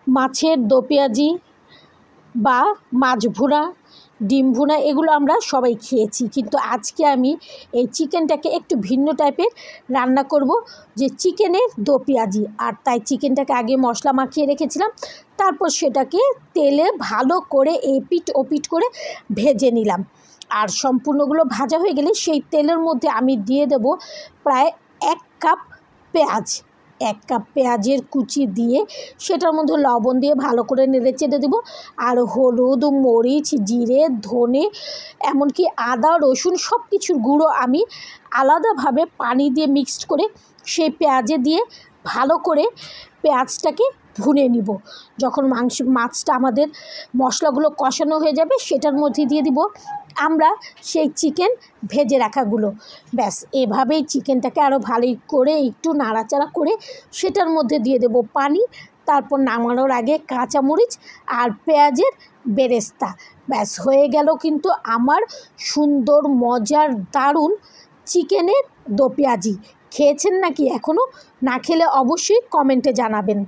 মাছের দো পেঁয়াজি বা মাছ ভুনা, ডিম ভুনা এগুলো আমরা সবাই খেয়েছি, কিন্তু আজকে আমি এই চিকেনটাকে একটু ভিন্ন টাইপের রান্না করব, যে চিকেনের দো পেঁয়াজি। আর তাই চিকেনটাকে আগে মশলা মাখিয়ে রেখেছিলাম, তারপর সেটাকে তেলে ভালো করে এপিট ওপিট করে ভেজে নিলাম। আর সম্পূর্ণগুলো ভাজা হয়ে গেলে সেই তেলের মধ্যে আমি দিয়ে দেব প্রায় 1 কাপ পেঁয়াজ। 1 কাপ পেঁয়াজের কুচি দিয়ে সেটার মধ্যে লবণ দিয়ে ভালো করে নেড়ে চেড়ে দেবো। আর হলুদ, মরিচ, জিরে, ধনে, এমনকি আদা রসুন সব কিছুর গুঁড়ো আমি আলাদাভাবে পানি দিয়ে মিক্সড করে সেই পেঁয়াজে দিয়ে ভালো করে পেঁয়াজটাকে ভুনে নিব। যখন মাছটা আমাদের মশলাগুলো কষানো হয়ে যাবে, সেটার মধ্যে দিয়ে দিব আমরা সেই চিকেন ভেজে রাখাগুলো। ব্যাস এভাবেই চিকেনটাকে আরও ভালো করে একটু নাড়াচাড়া করে সেটার মধ্যে দিয়ে দেব পানি। তারপর নামানোর আগে কাঁচামরিচ আর পেঁয়াজের বেরেস্তা। ব্যাস হয়ে গেল কিন্তু আমার সুন্দর মজার দারুণ চিকেনের দো পেঁয়াজি। খেয়েছেন নাকি এখনও? না খেলে অবশ্যই কমেন্টে জানাবেন।